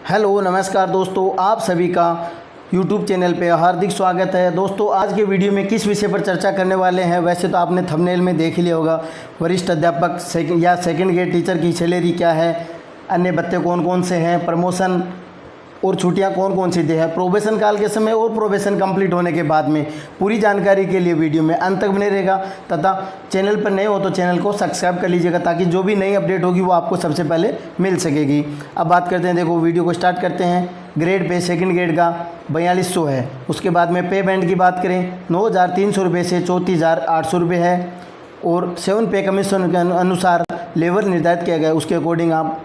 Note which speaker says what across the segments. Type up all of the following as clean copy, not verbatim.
Speaker 1: Hello नमस्कार दोस्तों, आप सभी का यूट्यूब चैनल पे हार्दिक स्वागत है। दोस्तों आज के वीडियो में किस विषय पर चर्चा करने वाले हैं, वैसे तो आपने थंबनेल में देख ही लिया होगा। वरिष्ठ अध्यापक सेकंड ग्रेड टीचर की सैलरी क्या है, अन्य भत्ते कौन कौन से हैं, प्रमोशन और छुट्टियां कौन कौन सी दी है, प्रोबेशन काल के समय और प्रोबेशन कंप्लीट होने के बाद में। पूरी जानकारी के लिए वीडियो में अंत तक बने रहेगा तथा चैनल पर नए हो तो चैनल को सब्सक्राइब कर लीजिएगा ताकि जो भी नई अपडेट होगी वो आपको सबसे पहले मिल सकेगी। अब बात करते हैं, देखो वीडियो को स्टार्ट करते हैं। ग्रेड पे सेकंड ग्रेड का 4200 है। उसके बाद में पे बैंड की बात करें 9300 रुपये से 34800 रुपये है और 7 पे कमीशन के अनुसार लेवल निर्धारित किया गया, उसके अकॉर्डिंग आप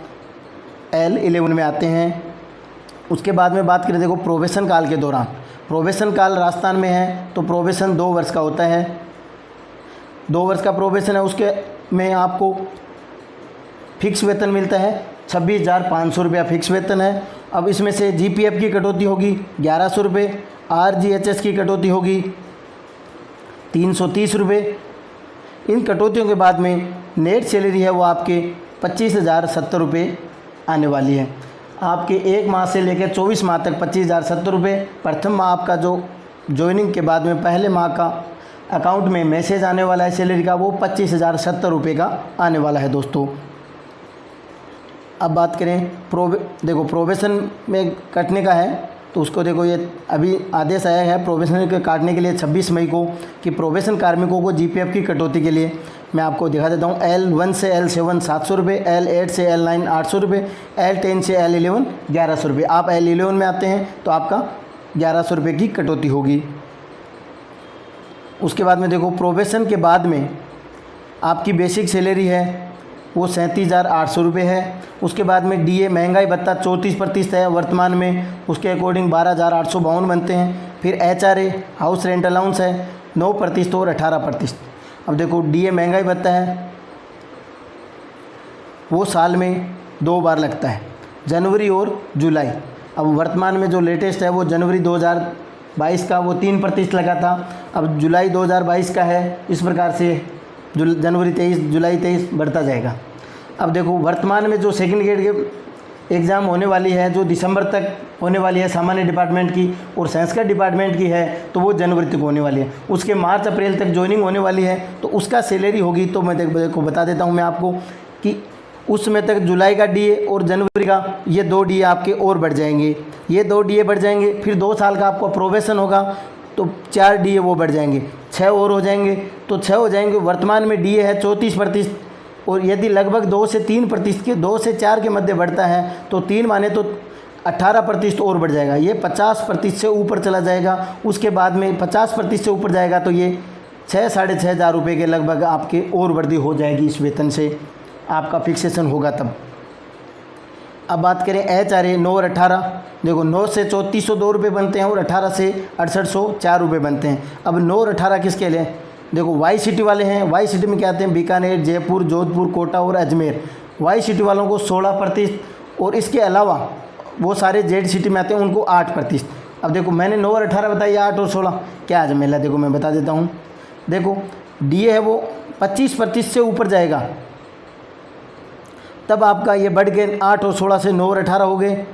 Speaker 1: L11 में आते हैं। उसके बाद में बात करें, देखो प्रोबेशन काल के दौरान, प्रोबेशन काल राजस्थान में है तो प्रोबेशन 2 वर्ष का होता है। 2 वर्ष का प्रोबेशन है, उसके में आपको फिक्स वेतन मिलता है 26,500 रुपया फिक्स वेतन है। अब इसमें से GPF की कटौती होगी 1100 रुपये, RGHS की कटौती होगी 330 रुपये। इन कटौतियों के बाद में नेट सैलरी है वो आपके 25,070 रुपये आने वाली है। आपके 1 माह से लेकर 24 माह तक 25,070 रुपये। प्रथम माह आपका जो ज्वाइनिंग के बाद में पहले माह का अकाउंट में मैसेज आने वाला है सैलरी का, वो 25,070 रुपये का आने वाला है दोस्तों। अब बात करें देखो प्रोबेशन में कटने का है तो उसको देखो, ये अभी आदेश आया है प्रोबेशन के काटने के लिए 26 मई को कि प्रोबेशन कार्मिकों को GPF की कटौती के लिए मैं आपको दिखा देता हूँ। L1 से L7 700 रुपये, L8 से L9 800 रुपये, L10 से L11 1100 रुपये। आप L11 में आते हैं तो आपका 1100 रुपये की कटौती होगी। उसके बाद में देखो प्रोबेशन के बाद में आपकी बेसिक सैलरी है वो 37,800 रुपये है। उसके बाद में DA महंगाई भत्ता 34% है वर्तमान में, उसके अकॉर्डिंग 12,852 बनते हैं। फिर HRA हाउस रेंट अलाउंस है 9% और 18%। अब देखो DA महंगाई भत्ता है वो साल में 2 बार लगता है, जनवरी और जुलाई। अब वर्तमान में जो लेटेस्ट है वो जनवरी 2022 का वो 3% लगा था, अब जुलाई 2022 का है। इस प्रकार से जनवरी 23 जुलाई 23 बढ़ता जाएगा। अब देखो वर्तमान में जो सेकंड ग्रेड के एग्ज़ाम होने वाली है जो दिसंबर तक होने वाली है सामान्य डिपार्टमेंट की, और संस्कृत डिपार्टमेंट की है तो वो जनवरी तक होने वाली है। उसके मार्च अप्रैल तक ज्वाइनिंग होने वाली है तो उसका सैलरी होगी, तो मैं देखो बता देता हूँ मैं आपको कि उस समय तक जुलाई का DA और जनवरी का ये 2 DA आपके और बढ़ जाएंगे, ये 2 DA बढ़ जाएंगे। फिर 2 साल का आपका प्रोबेशन होगा तो 4 DA वो बढ़ जाएंगे, 6 और हो जाएंगे तो 6 हो जाएंगे। वर्तमान में DA है 34%, और यदि लगभग 2 से 3% के 2 से 4 के मध्य बढ़ता है तो 3 माने तो 18% और बढ़ जाएगा, ये 50% से ऊपर चला जाएगा। उसके बाद में 50% से ऊपर जाएगा तो ये 6-6.5 हज़ार रुपये के लगभग आपके और वृद्धि हो जाएगी। इस वेतन से आपका फिक्सेशन होगा तब। अब बात करें HRA 9 और 18, देखो 9 से 3402 रुपये बनते हैं और 18 से 6804 रुपये बनते हैं। अब 9 और 18 किसके लिए, देखो वाई सिटी वाले हैं। वाई सिटी में क्या आते हैं, बीकानेर, जयपुर, जोधपुर, कोटा और अजमेर। वाई सिटी वालों को 16%, और इसके अलावा वो सारे जेड सिटी में आते हैं उनको 8%। अब देखो मैंने 9 और 18 बताया, 8 और 16 क्या आ मेला, देखो मैं बता देता हूँ। देखो DA है वो 25% से ऊपर जाएगा तब आपका ये बढ़ के 8 और 16 से 9 और 18 हो गए।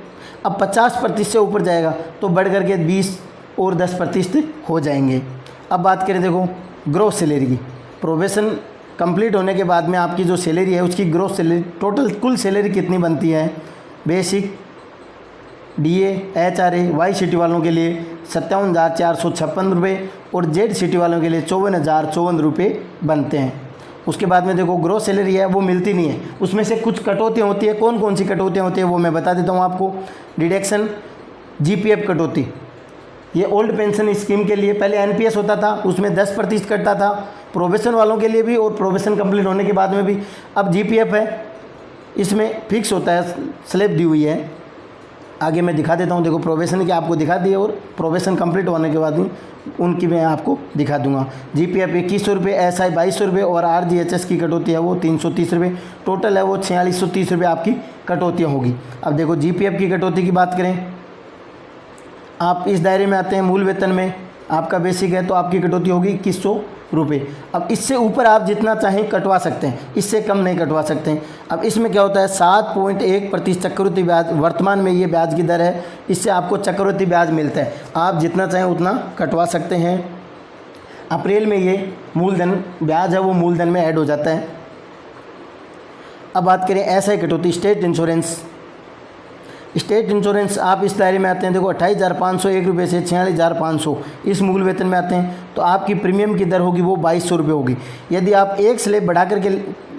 Speaker 1: अब 50% से ऊपर जाएगा तो बढ़ करके 20 और 10% हो जाएंगे। अब बात करें देखो ग्रोस सैलरी की, प्रोबेशन कंप्लीट होने के बाद में आपकी जो सैलरी है उसकी ग्रोस सैलरी टोटल कुल सैलरी कितनी बनती है। Basic DA HRA Y city वालों के लिए 57,456 रुपये और जेड सिटी वालों के लिए 54,054 रुपये बनते हैं। उसके बाद में देखो ग्रोस सैलरी है वो मिलती नहीं है, उसमें से कुछ कटौतियाँ होती है। कौन कौन सी कटौतियाँ होती है वो मैं बता देता हूँ आपको। डिडक्शन GPF कटौती, ये ओल्ड पेंशन स्कीम के लिए पहले NPS होता था उसमें 10% कटता था, प्रोबेशन वालों के लिए भी और प्रोबेशन कंप्लीट होने के बाद में भी। अब GPF है इसमें फिक्स होता है, स्लैब दी हुई है। आगे मैं दिखा देता हूँ, देखो प्रोबेशन की आपको दिखा दी है और प्रोबेशन कंप्लीट होने के बाद में उनकी मैं आपको दिखा दूंगा। GPF 2100 रुपये, SI 2200 रुपये और RGHS की कटौती है वो 330 रुपये। टोटल है वो 4630 रुपये आपकी कटौतियाँ होगी। अब देखो GPF की कटौती की बात करें, आप इस दायरे में आते हैं मूल वेतन में, आपका बेसिक है तो आपकी कटौती होगी रुपये। अब इससे ऊपर आप जितना चाहें कटवा सकते हैं, इससे कम नहीं कटवा सकते हैं। अब इसमें क्या होता है 7.1% चक्रवृद्धि ब्याज वर्तमान में ये ब्याज की दर है, इससे आपको चक्रवृद्धि ब्याज मिलता है, आप जितना चाहें उतना कटवा सकते हैं। अप्रैल में ये मूलधन ब्याज है वो मूलधन में ऐड हो जाता है। अब बात करें एसआई कटौती स्टेट इंश्योरेंस। स्टेट इंश्योरेंस आप इस दायरे में आते हैं, देखो 28,501 रुपये से 46,500 इस मूल वेतन में आते हैं, तो आपकी प्रीमियम की दर होगी वो 2,200 रुपये होगी। यदि आप एक स्लेब बढ़ा करके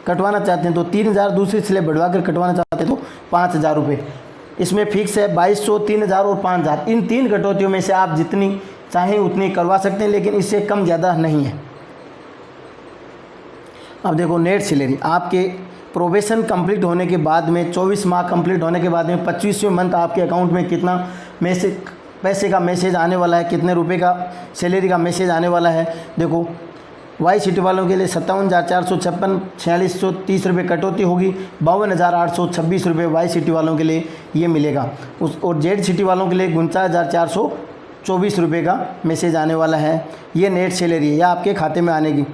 Speaker 1: कटवाना चाहते हैं तो 3,000, दूसरी स्लेब बढ़वा कर कटवाना चाहते हैं तो 5,000 रुपये। इसमें फिक्स है 2,200, 3,000 और 5,000। इन 3 कटौतियों में से आप जितनी चाहें उतनी करवा सकते हैं, लेकिन इससे कम ज़्यादा नहीं है। अब देखो नेट सैलरी, आपके प्रोबेशन कंप्लीट होने के बाद में 24 माह कंप्लीट होने के बाद में 25वें मंथ आपके अकाउंट में कितना पैसे का मैसेज आने वाला है, कितने रुपए का सैलरी का मैसेज आने वाला है। देखो वाई सिटी वालों के लिए 57,456 4630 रुपये कटौती होगी, 52,826 रुपये वाई सिटी वालों के लिए ये मिलेगा और जेड सिटी वालों के लिए 49,424 रुपये का मैसेज आने वाला है। ये नेट सैलरी है, यह आपके खाते में आने की।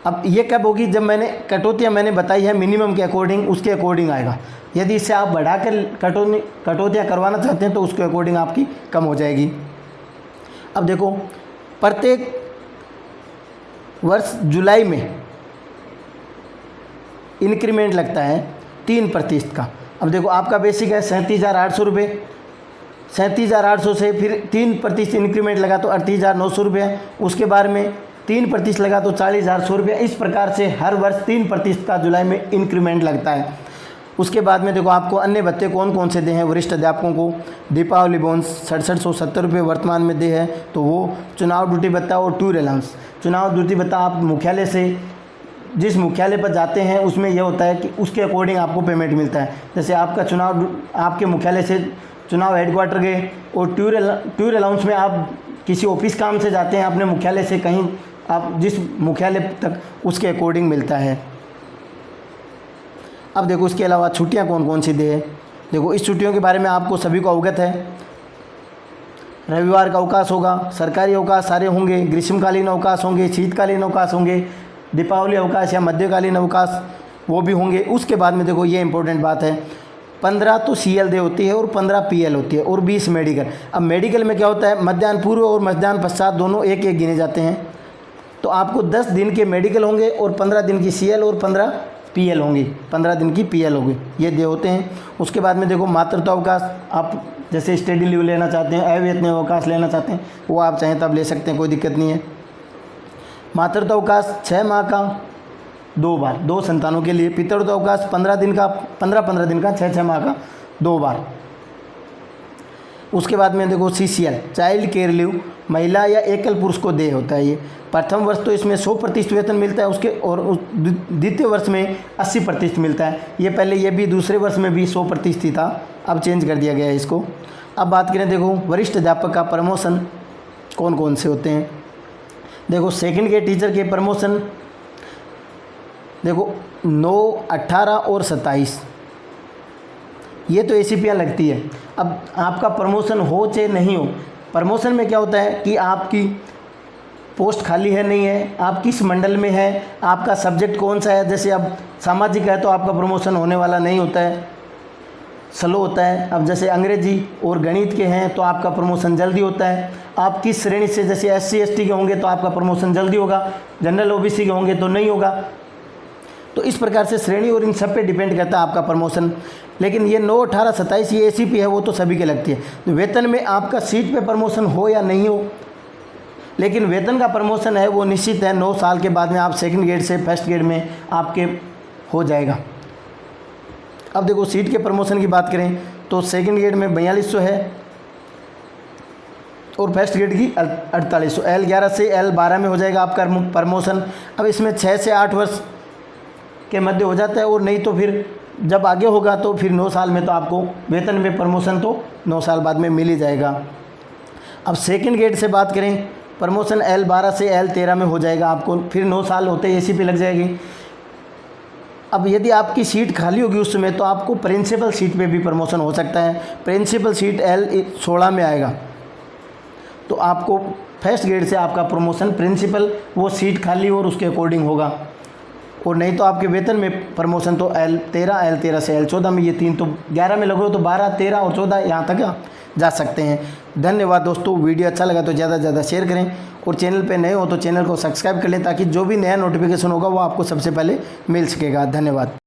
Speaker 1: अब ये कब होगी, जब मैंने कटौतियाँ मैंने बताई है मिनिमम के अकॉर्डिंग, उसके अकॉर्डिंग आएगा। यदि इससे आप बढ़ाकर कटौतियाँ करवाना चाहते हैं तो उसके अकॉर्डिंग आपकी कम हो जाएगी। अब देखो प्रत्येक वर्ष जुलाई में इंक्रीमेंट लगता है 3% का। अब देखो आपका बेसिक है 37,800 रुपये, 37,800 से फिर 3% इंक्रीमेंट लगा तो 38,900 रुपये, उसके बाद में 3% लगा तो 40,100 रुपये। इस प्रकार से हर वर्ष 3% का जुलाई में इंक्रीमेंट लगता है। उसके बाद में देखो आपको अन्य भत्ते कौन कौन से दे हैं वरिष्ठ अध्यापकों को। दीपावली बोनस 6770 रुपये वर्तमान में दे है, तो वो चुनाव ड्यूटी भत्ता और टूर अलाउंस। चुनाव ड्यूटी भत्ता आप मुख्यालय से जिस मुख्यालय पर जाते हैं उसमें यह होता है कि उसके अकॉर्डिंग आपको पेमेंट मिलता है। जैसे आपका चुनाव आपके मुख्यालय से चुनाव हेडक्वार्टर गए और टूर अलाउंस में आप किसी ऑफिस काम से जाते हैं अपने मुख्यालय से कहीं, आप जिस मुख्यालय तक उसके अकॉर्डिंग मिलता है। अब देखो इसके अलावा छुट्टियां कौन कौन सी दे है। देखो इस छुट्टियों के बारे में आपको सभी को अवगत है। रविवार का अवकाश होगा, सरकारी अवकाश सारे होंगे, ग्रीष्मकालीन अवकाश होंगे, शीतकालीन अवकाश होंगे, दीपावली अवकाश या मध्यकालीन अवकाश वो भी होंगे। उसके बाद में देखो ये इंपॉर्टेंट बात है, 15 तो CL डे होती है और 15 PL होती है और 20 मेडिकल। अब मेडिकल में क्या होता है, मध्याह्न पूर्व और मध्याह्न पश्चात दोनों एक एक गिने जाते हैं। तो आपको 10 दिन के मेडिकल होंगे और 15 दिन की CL और 15 PL होंगी, 15 दिन की PL होगी, ये दे होते हैं। उसके बाद में देखो मातृत्व अवकाश, आप जैसे स्टडी लीव लेना चाहते हैं, अवेतनीय अवकाश लेना चाहते हैं, वो आप चाहें तब ले सकते हैं, कोई दिक्कत नहीं है। मातृत्व अवकाश 6 माह का 2 बार, 2 संतानों के लिए। पितृत्व अवकाश 15 दिन का, 15 दिन का, 6 माह का 2 बार। उसके बाद में देखो CCL चाइल्ड केयर लीव महिला या एकल पुरुष को दे होता है। ये प्रथम वर्ष तो इसमें 100% वेतन मिलता है, उसके और द्वितीय वर्ष में 80% मिलता है। ये पहले ये भी दूसरे वर्ष में भी 100% ही था, अब चेंज कर दिया गया है इसको। अब बात करें देखो वरिष्ठ अध्यापक का प्रमोशन कौन कौन से होते हैं। देखो सेकंड के टीचर के प्रमोशन देखो 9, 18 और 27 ये तो ACPयाँ लगती है। अब आपका प्रमोशन हो चाहे नहीं हो, प्रमोशन में क्या होता है कि आपकी पोस्ट खाली है नहीं है, आप किस मंडल में है, आपका सब्जेक्ट कौन सा है। जैसे अब सामाजिक है तो आपका प्रमोशन होने वाला नहीं होता है, स्लो होता है। अब जैसे अंग्रेजी और गणित के हैं तो आपका प्रमोशन जल्दी होता है। आप किस श्रेणी से, जैसे SC ST के होंगे तो आपका प्रमोशन जल्दी होगा, जनरल OBC के होंगे तो नहीं होगा। तो इस प्रकार से श्रेणी और इन सब पे डिपेंड करता है आपका प्रमोशन। लेकिन ये 9, 18, 27 ये ACP है, वो तो सभी के लगती है। तो वेतन में आपका सीट पे प्रमोशन हो या नहीं हो, लेकिन वेतन का प्रमोशन है वो निश्चित है। 9 साल के बाद में आप सेकंड ग्रेड से फर्स्ट ग्रेड में आपके हो जाएगा। अब देखो सीट के प्रमोशन की बात करें तो सेकंड ग्रेड में 4200 है और फर्स्ट ग्रेड की 4800। L11 से L12 में हो जाएगा आपका प्रमोशन। अब इसमें 6 से 8 वर्ष के मध्य हो जाता है, और नहीं तो फिर जब आगे होगा तो फिर 9 साल में तो आपको वेतन में प्रमोशन तो 9 साल बाद में मिल ही जाएगा। अब सेकंड ग्रेड से बात करें, प्रमोशन L12 से L13 में हो जाएगा आपको, फिर 9 साल होते ही ACP लग जाएगी। अब यदि आपकी सीट खाली होगी उस समय तो आपको प्रिंसिपल सीट पे भी प्रमोशन हो सकता है। प्रिंसिपल सीट L16 में आएगा तो आपको फर्स्ट ग्रेड से आपका प्रमोशन प्रिंसिपल वो सीट खाली और उसके अकॉर्डिंग होगा, और नहीं तो आपके वेतन में प्रमोशन तो L13 से L14 में, ये 3 तो 11 में लग रहे हो तो 12, 13 और 14 यहाँ तक आप जा सकते हैं। धन्यवाद दोस्तों, वीडियो अच्छा लगा तो ज़्यादा से ज़्यादा शेयर करें, और चैनल पे नए हो तो चैनल को सब्सक्राइब कर लें ताकि जो भी नया नोटिफिकेशन होगा वो आपको सबसे पहले मिल सकेगा। धन्यवाद।